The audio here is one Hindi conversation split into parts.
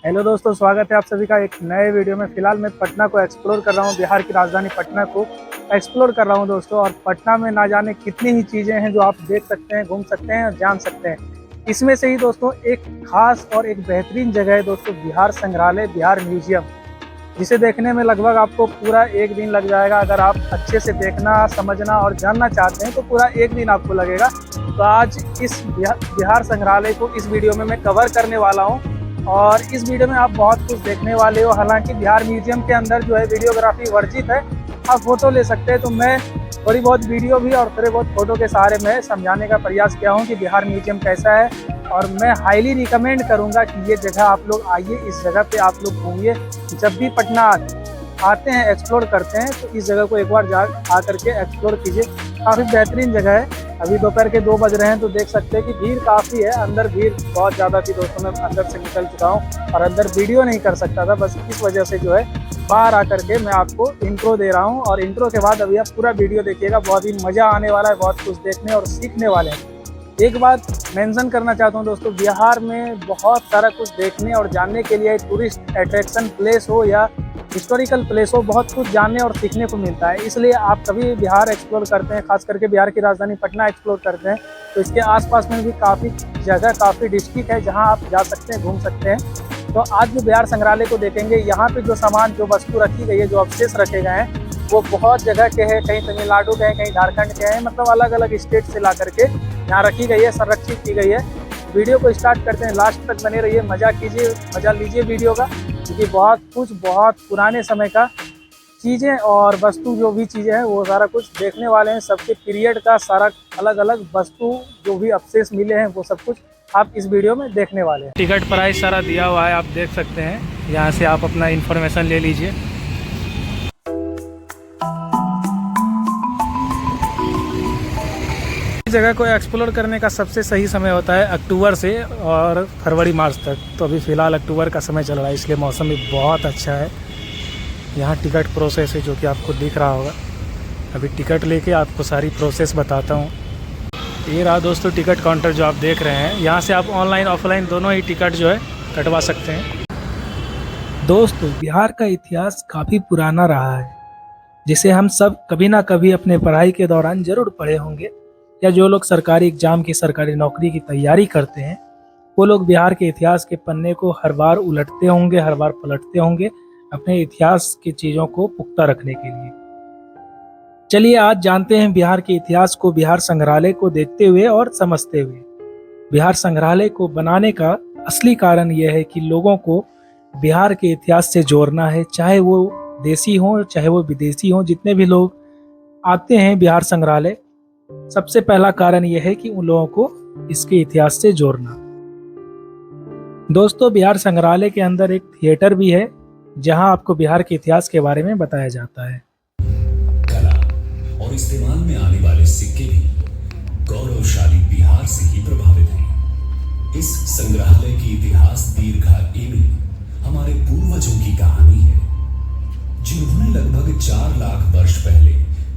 हेलो दोस्तों, स्वागत है आप सभी का एक नए वीडियो में। फिलहाल मैं पटना को एक्सप्लोर कर रहा हूँ, बिहार की राजधानी पटना को एक्सप्लोर कर रहा हूँ दोस्तों। और पटना में ना जाने कितनी ही चीज़ें हैं जो आप देख सकते हैं, घूम सकते हैं और जान सकते हैं। इसमें से ही दोस्तों एक खास और एक बेहतरीन जगह है दोस्तों, बिहार संग्रहालय, बिहार म्यूजियम, जिसे देखने में लगभग आपको पूरा एक दिन लग जाएगा। अगर आप अच्छे से देखना, समझना और जानना चाहते हैं तो पूरा एक दिन आपको लगेगा। तो आज इस बिहार संग्रहालय को इस वीडियो में मैं कवर करने वाला हूँ और इस वीडियो में आप बहुत कुछ देखने वाले हो। हालांकि बिहार म्यूजियम के अंदर जो है वीडियोग्राफी वर्जित है, आप फोटो ले सकते हैं। तो मैं थोड़ी बहुत वीडियो भी और थोड़े बहुत फोटो के सहारे में समझाने का प्रयास किया हूँ कि बिहार म्यूजियम कैसा है। और मैं हाईली रिकमेंड करूँगा कि ये जगह आप लोग आइए, इस जगह पे आप लोग घूमिए। जब भी पटना आते हैं, एक्सप्लोर करते हैं, तो इस जगह को एक बार आ करके एक्सप्लोर कीजिए। काफ़ी बेहतरीन जगह है। अभी दोपहर के 2 बज रहे हैं तो देख सकते हैं कि भीड़ काफ़ी है। अंदर भीड़ बहुत ज़्यादा थी दोस्तों, मैं अंदर से निकल चुका हूँ और अंदर वीडियो नहीं कर सकता था। बस इस वजह से जो है बाहर आकर के मैं आपको इंट्रो दे रहा हूँ। और इंट्रो के बाद अभी आप पूरा वीडियो देखिएगा, बहुत ही मज़ा आने वाला है, बहुत कुछ देखने और सीखने वाले हैं। एक बात मेंशन करना चाहता हूँ दोस्तों, बिहार में बहुत सारा कुछ देखने और जानने के लिए, टूरिस्ट अट्रैक्शन प्लेस हो या हिस्टोरिकल प्लेस हो, बहुत कुछ जानने और सीखने को मिलता है। इसलिए आप कभी बिहार एक्सप्लोर करते हैं, खास करके बिहार की राजधानी पटना एक्सप्लोर करते हैं, तो इसके आसपास में भी काफ़ी जगह, काफ़ी डिस्ट्रिक्ट है जहां आप जा सकते हैं, घूम सकते हैं। तो आज जो बिहार संग्रहालय को देखेंगे, यहाँ पे जो सामान, जो वस्तु रखी गई है, जो अवशेष रखे गए हैं, वो बहुत जगह के हैं। कहीं तमिलनाडु के हैं, कहीं झारखंड के हैं, मतलब अलग अलग स्टेट से ला करके यहाँ रखी गई है, संरक्षित की गई है। वीडियो को स्टार्ट करते हैं, लास्ट तक बने रहिए, मज़ा कीजिए, मज़ा लीजिए वीडियो का, क्योंकि बहुत कुछ, बहुत पुराने समय का चीज़ें और वस्तु, जो भी चीज़ें हैं वो सारा कुछ देखने वाले हैं। सबके पीरियड का सारा अलग अलग वस्तु, जो भी अवशेष मिले हैं, वो सब कुछ आप इस वीडियो में देखने वाले हैं। टिकट प्राइस सारा दिया हुआ है, आप देख सकते हैं। यहाँ से आप अपना इन्फॉर्मेशन ले लीजिए। जगह को एक्सप्लोर करने का सबसे सही समय होता है अक्टूबर से और फरवरी मार्च तक। तो अभी फ़िलहाल अक्टूबर का समय चल रहा है, इसलिए मौसम भी बहुत अच्छा है। यहाँ टिकट प्रोसेस है, जो कि आपको दिख रहा होगा। अभी टिकट लेके आपको सारी प्रोसेस बताता हूँ। ये रहा दोस्तों टिकट काउंटर जो आप देख रहे हैं। यहाँ से आप ऑनलाइन ऑफलाइन दोनों ही टिकट जो है कटवा सकते हैं। दोस्तों, बिहार का इतिहास काफ़ी पुराना रहा है, जिसे हम सब कभी ना कभी अपने पढ़ाई के दौरान ज़रूर पढ़े होंगे, या जो लोग सरकारी एग्जाम की, सरकारी नौकरी की तैयारी करते हैं, वो लोग बिहार के इतिहास के पन्ने को हर बार उलटते होंगे, हर बार पलटते होंगे, अपने इतिहास की चीज़ों को पुख्ता रखने के लिए। चलिए आज जानते हैं बिहार के इतिहास को, बिहार संग्रहालय को देखते हुए और समझते हुए। बिहार संग्रहालय को बनाने का असली कारण यह है कि लोगों को बिहार के इतिहास से जोड़ना है, चाहे वो देसी हों, चाहे वो विदेशी हों। जितने भी लोग आते हैं बिहार संग्रहालय, सबसे पहला कारण यह है कि उन लोगों को इसके इतिहास से जोड़ना। दोस्तों, बिहार संग्रहालय के अंदर एक थिएटर भी है, जहां आपको बिहार के इतिहास के बारे में बताया जाता है। कला और इस्तेमाल में आने वाले सिक्के भी गौरवशाली बिहार से ही प्रभावित हैं। इस संग्रहालय की इतिहास दीर्घायु हमारे पूर्वजों की कहानी है, जिन्होंने लगभग 4 लाख वर्ष पहले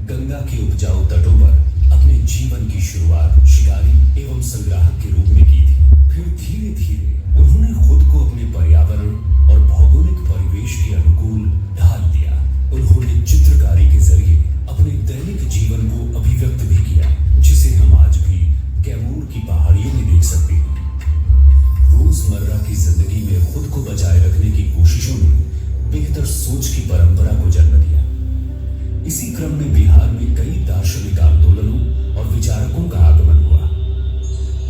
गंगा के उपजाऊ तटों पर अपने जीवन की शुरुआत शिकारी एवं संग्राहक के रूप में की थी। फिर धीरे धीरे उन्होंने खुद को अपने पर्यावरण और भौगोलिक परिवेश के अनुकूल ढाल दिया। उन्होंने चित्रकारी के जरिए अपने दैनिक जीवन को अभिव्यक्त भी किया, जिसे हम आज भी कैमूर की पहाड़ियों में देख सकते हैं। रोजमर्रा की जिंदगी में खुद को बचाए रखने की कोशिशों ने बेहतर सोच की परंपरा को जन्म दिया। इसी क्रम में बिहार में कई दार्शनिक आंदोलनों और विचारकों का आगमन हुआ।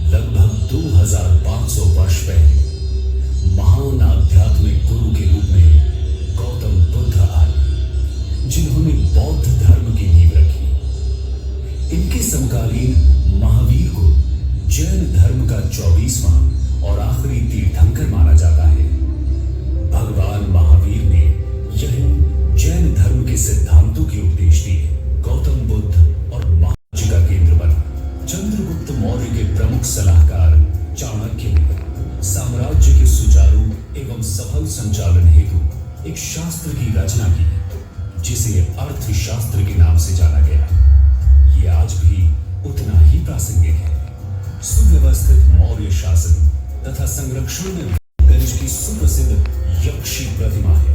लगभग 2500 वर्ष पहले महान आध्यात्मिक गुरु के रूप में गौतम बुद्ध आए, जिन्होंने बौद्ध धर्म की नींव रखी। इनके समकालीन महावीर को जैन धर्म का 24वां और आखिरी तीर्थंकर माना जाता है। भगवान महावीर ने यही जैन धर्म के सिद्धांतों के उपदेश दिए। गौतम बुद्ध और महाराज का केंद्र बना। चंद्रगुप्त मौर्य के प्रमुख सलाहकार चाणक्य ने साम्राज्य के सुचारू एवं सफल संचालन हेतु एक शास्त्र की रचना की, जिसे अर्थशास्त्र के नाम से जाना गया। ये आज भी उतना ही प्रासंगिक है। सुव्यवस्थित मौर्य शासन तथा संरक्षण में प्रदेश की सुप्रसिद्ध यक्षी प्रतिमा है।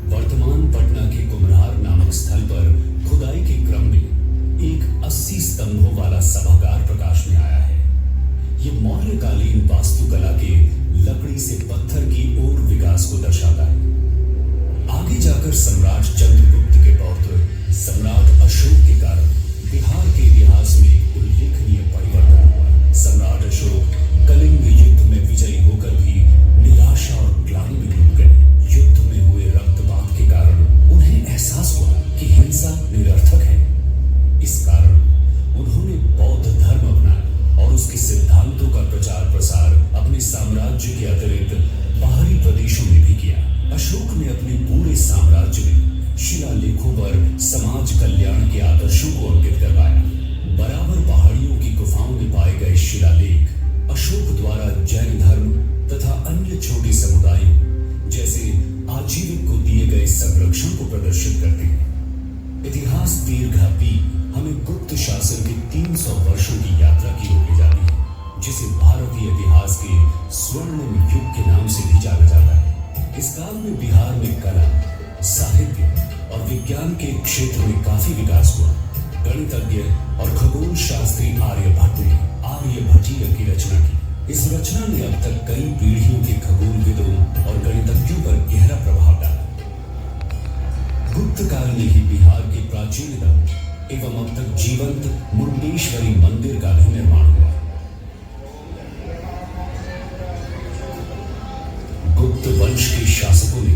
वर्तमान पटना के कुम्हरार नामक स्थल पर खुदाई के क्रम में एक 80 स्तंभों वाला सभागार प्रकाश में आया है। ये मौर्यकालीन वास्तुकला के लकड़ी से पत्थर की ओर विकास को दर्शाता है। आगे जाकर सम्राट चंद्रगुप्त के पौत्र सम्राट अशोक के कारण बिहार के इतिहास में एक उल्लेखनीय परिवर्तन हुआ। सम्राट अशोक कलिंग युद्ध में विजयी होकर भी निराशा और ग्लानि में डूब गए। युद्ध में हुए रक्तपात के कारण उन्हें एहसास हुआ कि हिंसा निरर्थक है। इस कारण उन्होंने बौद्ध धर्म अपनाया और उसके सिद्धांतों का प्रचार प्रसार अपने साम्राज्य के अतिरिक्त बाहरी प्रदेशों में भी किया। अशोक ने अपने पूरे साम्राज्य में शिलालेखों पर समाज कल्याण के आदर्शों को अंकित करवाया। बराबर पहाड़ियों की गुफाओं में पाए गए शिलालेख अशोक द्वारा जैन धर्म तथा अन्य छोटे समुदायों जैसे आजीविक को दिए गए संरक्षण को प्रदर्शित करते हैं। इतिहास दीर्घा हमें गुप्त शासन के 300 वर्षों की यात्रा की ओर ले जाती है, जिसे भारतीय इतिहास के स्वर्णिम युग के नाम से भी जाना जाता है। इस काल में बिहार में कला, साहित्य और विज्ञान के क्षेत्र में काफी विकास हुआ। गणितज्ञ और खगोल शास्त्री आर्यभट्ट ने आर्यभट्टीय की रचना की। इस रचना ने अब तक कई पीढ़ियों के खगोलविदों और गणितज्ञों पर गहरा प्रभाव डाला। गुप्त काल में ही बिहार के प्राचीनतम एवं अब तक जीवंत मुंडेश्वरी मंदिर का भी निर्माण हुआ। गुप्त वंश के शासकों ने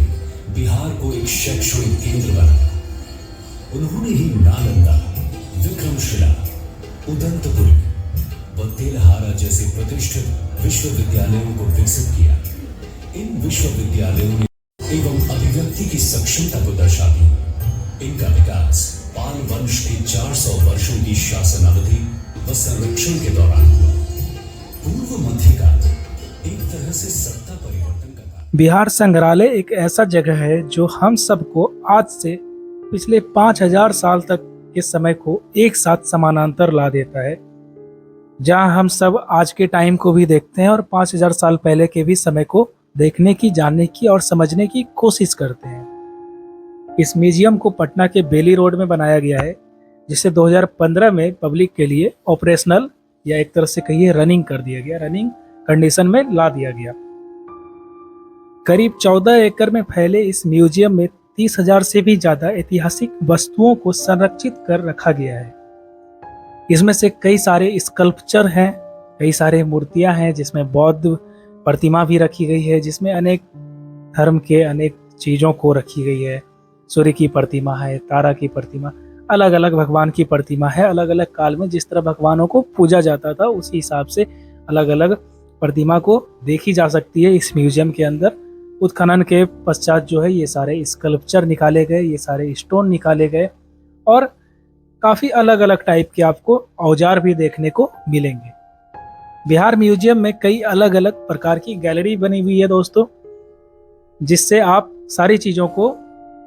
बिहार को एक शैक्षणिक केंद्र बनाया। उन्होंने ही नालंदा, विक्रमशिला, उदंतपुरी व तेलहारा जैसे प्रतिष्ठित विश्वविद्यालयों को विकसित किया। इन विश्वविद्यालयों ने एवं अभिव्यक्ति की सक्षमता को दर्शाती। इनका विकास पाल वंश के 400 वर्षों की शासन अवधि व संरक्षण के दौरान हुआ। पूर्व मध्यकाल एक तरह से सत्ता परिवर्तन का काल। बिहार संग्रहालय एक ऐसा जगह है जो हम सबको आज से पिछले 5000 साल तक के समय को एक साथ समानांतर ला देता है, जहां हम सब आज के टाइम को भी देखते हैं और 5000 साल पहले के भी समय को देखने की, जानने की और समझने की कोशिश करते हैं। इस म्यूजियम को पटना के बेली रोड में बनाया गया है, जिसे 2015 में पब्लिक के लिए ऑपरेशनल या एक तरह से कहिए रनिंग कर दिया गया, रनिंग कंडीशन में ला दिया गया। करीब 14 एकड़ में फैले इस म्यूजियम में 30,000 से भी ज्यादा ऐतिहासिक वस्तुओं को संरक्षित कर रखा गया है। इसमें से कई सारे स्कल्पचर हैं, कई सारे मूर्तियां हैं, जिसमें बौद्ध प्रतिमा भी रखी गई है, जिसमें अनेक धर्म के अनेक चीज़ों को रखी गई है। सूर्य की प्रतिमा है, तारा की प्रतिमा, अलग अलग भगवान की प्रतिमा है। अलग अलग काल में जिस तरह भगवानों को पूजा जाता था उसी हिसाब से अलग अलग प्रतिमा को देखी जा सकती है इस म्यूजियम के अंदर। उत्खनन के पश्चात जो है ये सारे स्कल्पचर निकाले गए, ये सारे स्टोन निकाले गए और काफ़ी अलग अलग टाइप के आपको औजार भी देखने को मिलेंगे। बिहार म्यूजियम में कई अलग अलग प्रकार की गैलरी बनी हुई है दोस्तों, जिससे आप सारी चीज़ों को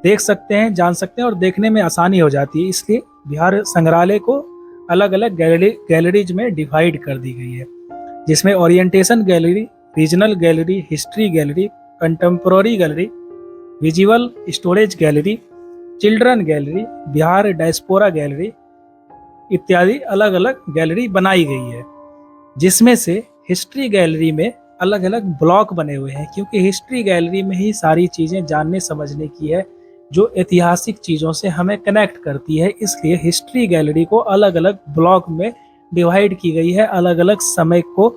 देख सकते हैं, जान सकते हैं और देखने में आसानी हो जाती है। इसलिए बिहार संग्रहालय को अलग अलग गैलरीज में डिवाइड कर दी गई है, जिसमें orientation gallery, regional gallery, history gallery, contemporary gallery, visual storage gallery, children gallery, Bihar diaspora gallery इत्यादि अलग अलग गैलरी बनाई गई है। जिसमें से हिस्ट्री गैलरी में अलग अलग ब्लॉक बने हुए हैं, क्योंकि हिस्ट्री गैलरी में ही सारी चीज़ें जानने समझने की है जो ऐतिहासिक चीज़ों से हमें कनेक्ट करती है। इसलिए हिस्ट्री गैलरी को अलग अलग ब्लॉक में डिवाइड की गई है, अलग अलग समय को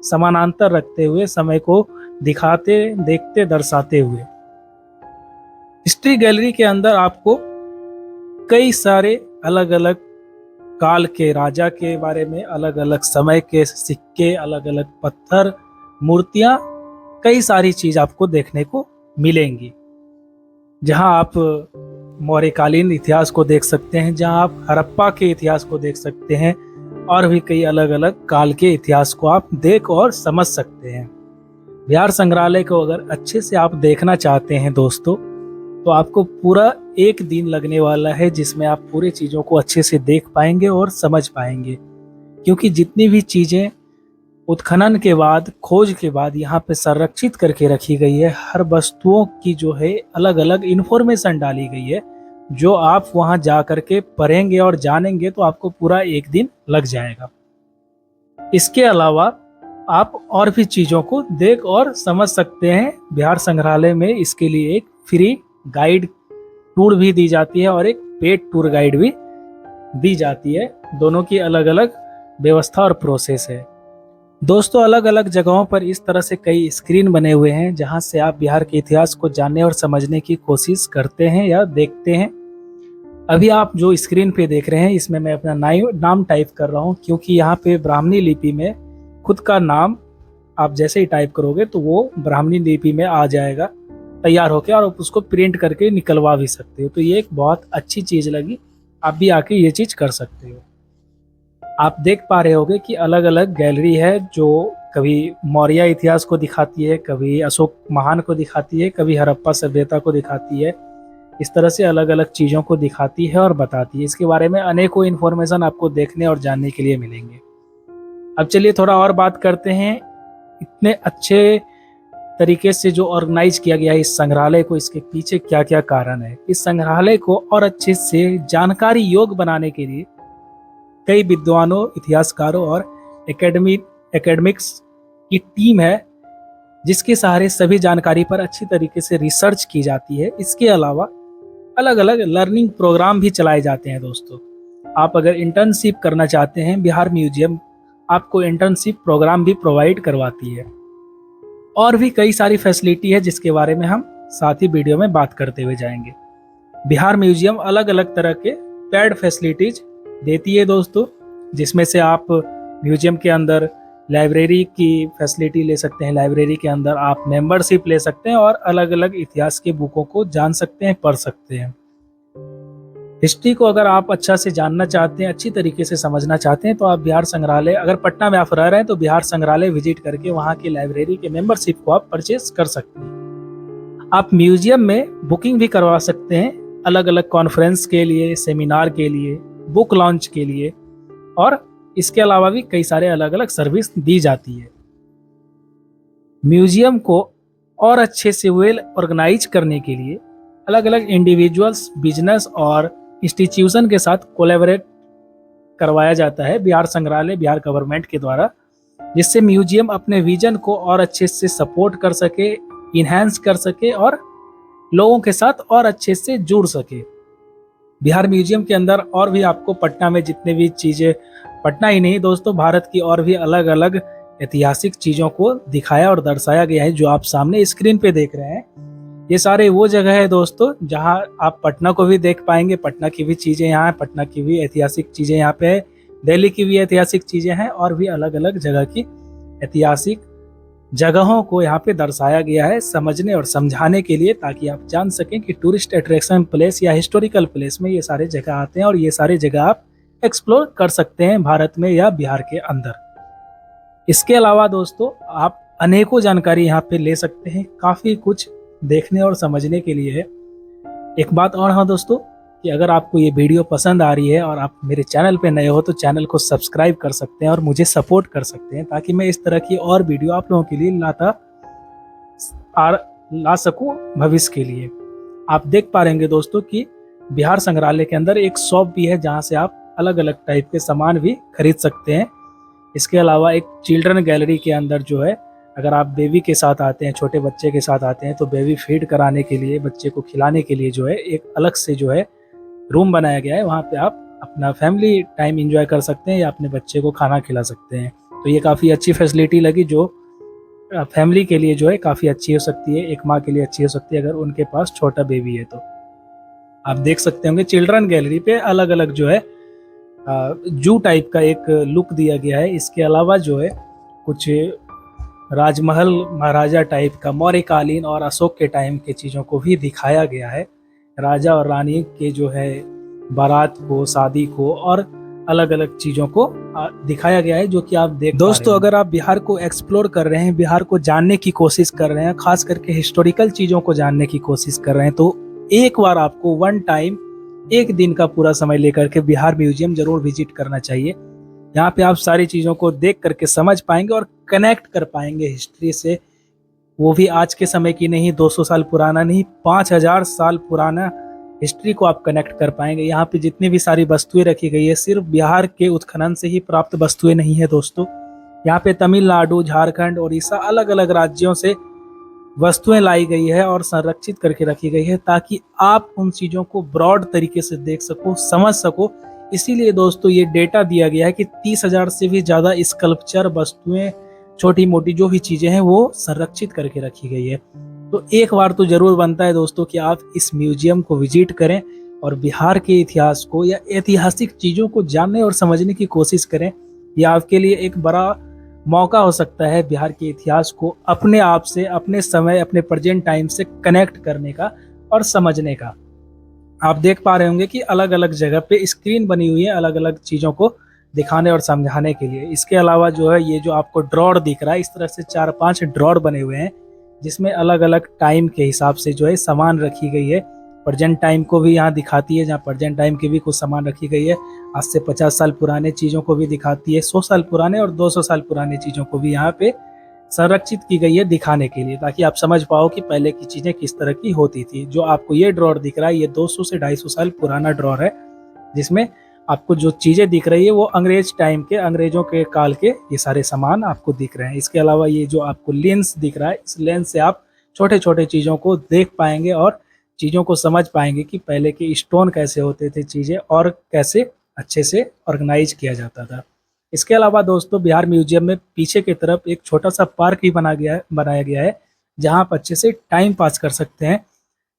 समानांतर रखते हुए, समय को दिखाते, देखते, दर्शाते हुए। हिस्ट्री गैलरी के अंदर आपको कई सारे अलग अलग काल के राजा के बारे में, अलग अलग समय के सिक्के, अलग अलग पत्थर, मूर्तियां, कई सारी चीज आपको देखने को मिलेंगी। जहां आप मौर्यकालीन इतिहास को देख सकते हैं, जहां आप हड़प्पा के इतिहास को देख सकते हैं और भी कई अलग अलग काल के इतिहास को आप देख और समझ सकते हैं। बिहार संग्रहालय को अगर अच्छे से आप देखना चाहते हैं दोस्तों, तो आपको पूरा एक दिन लगने वाला है जिसमें आप पूरी चीज़ों को अच्छे से देख पाएंगे और समझ पाएंगे, क्योंकि जितनी भी चीज़ें उत्खनन के बाद, खोज के बाद यहाँ पे संरक्षित करके रखी गई है, हर वस्तुओं की जो है अलग अलग इन्फॉर्मेशन डाली गई है, जो आप वहाँ जा करके पढ़ेंगे और जानेंगे तो आपको पूरा एक दिन लग जाएगा। इसके अलावा आप और भी चीज़ों को देख और समझ सकते हैं। बिहार संग्रहालय में इसके लिए एक फ्री गाइड टूर भी दी जाती है और एक पेड टूर गाइड भी दी जाती है। दोनों की अलग अलग व्यवस्था और प्रोसेस है। दोस्तों, अलग अलग जगहों पर इस तरह से कई स्क्रीन बने हुए हैं जहां से आप बिहार के इतिहास को जानने और समझने की कोशिश करते हैं या देखते हैं। अभी आप जो स्क्रीन पे देख रहे हैं, इसमें मैं अपना नाम टाइप कर रहा हूं, क्योंकि यहाँ पे ब्राह्मणी लिपि में खुद का नाम आप जैसे ही टाइप करोगे तो वो ब्राह्मणी लिपि में आ जाएगा तैयार होकर, और आप उसको प्रिंट करके निकलवा भी सकते हो। तो ये एक बहुत अच्छी चीज़ लगी, आप भी आके ये चीज़ कर सकते हो। आप देख पा रहे होगे कि अलग अलग गैलरी है जो कभी मौर्य इतिहास को दिखाती है, कभी अशोक महान को दिखाती है, कभी हड़प्पा सभ्यता को दिखाती है। इस तरह से अलग अलग चीज़ों को दिखाती है और बताती है। इसके बारे में अनेकों इन्फॉर्मेशन आपको देखने और जानने के लिए मिलेंगे। अब चलिए थोड़ा और बात करते हैं। इतने अच्छे तरीके से जो ऑर्गेनाइज किया गया है इस संग्रहालय को, इसके पीछे क्या क्या कारण है। इस संग्रहालय को और अच्छे से जानकारी योग्य बनाने के लिए कई विद्वानों, इतिहासकारों और एकेडमिक्स की टीम है, जिसके सहारे सभी जानकारी पर अच्छी तरीके से रिसर्च की जाती है। इसके अलावा अलग अलग लर्निंग प्रोग्राम भी चलाए जाते हैं। दोस्तों, आप अगर इंटर्नशिप करना चाहते हैं, बिहार म्यूजियम आपको इंटर्नशिप प्रोग्राम भी प्रोवाइड करवाती है। और भी कई सारी फैसिलिटी है जिसके बारे में हम साथ ही वीडियो में बात करते हुए जाएंगे। बिहार म्यूजियम अलग अलग तरह के पेड फैसिलिटीज देती है दोस्तों, जिसमें से आप म्यूजियम के अंदर लाइब्रेरी की फैसिलिटी ले सकते हैं। लाइब्रेरी के अंदर आप मेंबरशिप ले सकते हैं और अलग अलग इतिहास के बुकों को जान सकते हैं, पढ़ सकते हैं। हिस्ट्री को अगर आप अच्छा से जानना चाहते हैं, अच्छी तरीके से समझना चाहते हैं, तो आप बिहार संग्रहालय, अगर पटना में आप रह रहे हैं तो बिहार संग्रहालय विजिट करके वहाँ की लाइब्रेरी के मेंबरशिप को आप परचेज कर सकते हैं। आप म्यूजियम में बुकिंग भी करवा सकते हैं, अलग अलग कॉन्फ्रेंस के लिए, सेमिनार के लिए, बुक लॉन्च के लिए, और इसके अलावा भी कई सारे अलग अलग सर्विस दी जाती है। म्यूजियम को और अच्छे से वेल ऑर्गेनाइज करने के लिए अलग अलग इंडिविजुअल्स, बिजनेस और इंस्टीट्यूशन के साथ कोलैबोरेट करवाया जाता है बिहार संग्रहालय, बिहार गवर्नमेंट के द्वारा, जिससे म्यूजियम अपने विजन को और अच्छे से सपोर्ट कर सके, इन्हेंस कर सके और लोगों के साथ और अच्छे से जुड़ सके। बिहार म्यूजियम के अंदर और भी आपको पटना में जितने भी चीज़ें, पटना ही नहीं दोस्तों, भारत की और भी अलग अलग ऐतिहासिक चीज़ों को दिखाया और दर्शाया गया है, जो आप सामने स्क्रीन पे देख रहे हैं। ये सारे वो जगह है दोस्तों जहां आप पटना को भी देख पाएंगे। पटना की भी चीज़ें यहाँ हैं, पटना की भी ऐतिहासिक चीज़ें यहाँ पे है, दिल्ली की भी ऐतिहासिक चीज़ें हैं, और भी अलग अलग जगह की ऐतिहासिक जगहों को यहाँ पे दर्शाया गया है समझने और समझाने के लिए, ताकि आप जान सकें कि टूरिस्ट अट्रैक्शन प्लेस या हिस्टोरिकल प्लेस में ये सारे जगह आते हैं और ये सारे जगह आप एक्सप्लोर कर सकते हैं भारत में या बिहार के अंदर। इसके अलावा दोस्तों, आप अनेकों जानकारी यहाँ पे ले सकते हैं, काफ़ी कुछ देखने और समझने के लिए है। एक बात और है दोस्तों, कि अगर आपको ये वीडियो पसंद आ रही है और आप मेरे चैनल पे नए हो तो चैनल को सब्सक्राइब कर सकते हैं और मुझे सपोर्ट कर सकते हैं, ताकि मैं इस तरह की और वीडियो आप लोगों के लिए ला सकूं भविष्य के लिए। आप देख पा रहेंगे दोस्तों कि बिहार संग्रहालय के अंदर एक शॉप भी है जहां से आप अलग अलग टाइप के सामान भी खरीद सकते हैं। इसके अलावा एक चिल्ड्रन गैलरी के अंदर जो है, अगर आप बेबी के साथ आते हैं, छोटे बच्चे के साथ आते हैं, तो बेबी फीड कराने के लिए, बच्चे को खिलाने के लिए जो है एक अलग से जो है रूम बनाया गया है। वहाँ पे आप अपना फैमिली टाइम एंजॉय कर सकते हैं या अपने बच्चे को खाना खिला सकते हैं। तो ये काफ़ी अच्छी फैसिलिटी लगी, जो फैमिली के लिए जो है काफ़ी अच्छी हो सकती है, एक माँ के लिए अच्छी हो सकती है अगर उनके पास छोटा बेबी है। तो आप देख सकते होंगे चिल्ड्रन गैलरी पे अलग अलग जो है जू टाइप का एक लुक दिया गया है। इसके अलावा जो है कुछ राजमहल, महाराजा टाइप का, मौर्यकालीन और अशोक के टाइम के चीज़ों को भी दिखाया गया है। राजा और रानी के जो है बारात को, शादी को और अलग अलग चीज़ों को दिखाया गया है, जो कि आप देख दोस्तों, अगर आप बिहार को एक्सप्लोर कर रहे हैं, बिहार को जानने की कोशिश कर रहे हैं, खास करके हिस्टोरिकल चीज़ों को जानने की कोशिश कर रहे हैं, तो एक बार आपको वन टाइम एक दिन का पूरा समय लेकर के बिहार म्यूजियम जरूर विजिट करना चाहिए। यहाँ पे आप सारी चीज़ों को देख करके समझ पाएंगे और कनेक्ट कर पाएंगे हिस्ट्री से, वो भी आज के समय की नहीं, 200 साल पुराना नहीं, 5000 साल पुराना हिस्ट्री को आप कनेक्ट कर पाएंगे। यहाँ पे जितनी भी सारी वस्तुएं रखी गई है सिर्फ बिहार के उत्खनन से ही प्राप्त वस्तुएं नहीं है दोस्तों। यहाँ पे तमिलनाडु, झारखंड, उड़ीसा, अलग अलग राज्यों से वस्तुएं लाई गई है और संरक्षित करके रखी गई है ताकि आप उन चीज़ों को ब्रॉड तरीके से देख सको, समझ सको। इसीलिए दोस्तों ये डेटा दिया गया है कि 30,000 से भी ज़्यादा स्कल्पचर, वस्तुएं, छोटी मोटी जो भी चीज़ें हैं वो संरक्षित करके रखी गई है। तो एक बार तो ज़रूर बनता है दोस्तों कि आप इस म्यूजियम को विजिट करें और बिहार के इतिहास को या ऐतिहासिक चीज़ों को जानने और समझने की कोशिश करें। यह आपके लिए एक बड़ा मौका हो सकता है बिहार के इतिहास को अपने आप से, अपने समय, अपने प्रेजेंट टाइम से कनेक्ट करने का और समझने का। आप देख पा रहे होंगे कि अलग अलग जगह पे स्क्रीन बनी हुई है अलग अलग चीज़ों को दिखाने और समझाने के लिए। इसके अलावा जो है ये जो आपको ड्रॉर दिख रहा है, इस तरह से 4-5 ड्रॉर बने हुए हैं जिसमें अलग अलग टाइम के हिसाब से जो है सामान रखी गई है। प्रेजेंट टाइम को भी यहाँ दिखाती है, जहाँ प्रेजेंट टाइम की भी कुछ सामान रखी गई है। आज से 50 साल पुराने चीज़ों को भी दिखाती है, 100 साल पुराने और 200 साल पुराने चीज़ों को भी यहाँ पे संरक्षित की गई है दिखाने के लिए, ताकि आप समझ पाओ कि पहले की चीज़ें किस तरह की होती थी। जो आपको ये ड्रॉर दिख रहा है ये 200 से 250 साल पुराना ड्रॉर है, जिसमें आपको जो चीज़ें दिख रही है वो अंग्रेज टाइम के, अंग्रेजों के काल के ये सारे सामान आपको दिख रहे हैं। इसके अलावा ये जो आपको लेंस दिख रहा है, इस लेंस से आप छोटे छोटे चीज़ों को देख पाएंगे और चीज़ों को समझ पाएंगे कि पहले के स्टोन कैसे होते थे चीज़ें और कैसे अच्छे से ऑर्गेनाइज किया जाता था। इसके अलावा दोस्तों बिहार म्यूजियम में पीछे की तरफ एक छोटा सा पार्क भी बनाया गया है जहाँ आप अच्छे से टाइम पास कर सकते हैं।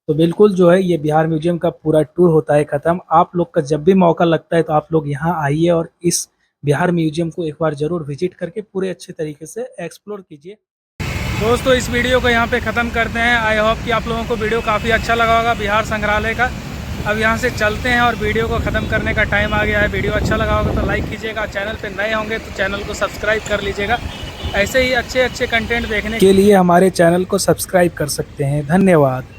तो बिल्कुल जो है ये बिहार म्यूजियम का पूरा टूर होता है ख़त्म। आप लोग का जब भी मौका लगता है तो आप लोग यहाँ आइए और इस बिहार म्यूजियम को एक बार ज़रूर विजिट करके पूरे अच्छे तरीके से एक्सप्लोर कीजिए। दोस्तों इस वीडियो को यहाँ पे ख़त्म करते हैं। आई होप कि आप लोगों को वीडियो काफ़ी अच्छा लगा होगा बिहार संग्रहालय का। अब यहाँ से चलते हैं और वीडियो को ख़त्म करने का टाइम आ गया है। वीडियो अच्छा लगा होगा तो लाइक कीजिएगा, चैनल पे नए होंगे तो चैनल को सब्सक्राइब कर लीजिएगा। ऐसे ही अच्छे अच्छे कंटेंट देखने के लिए हमारे चैनल को सब्सक्राइब कर सकते हैं। धन्यवाद।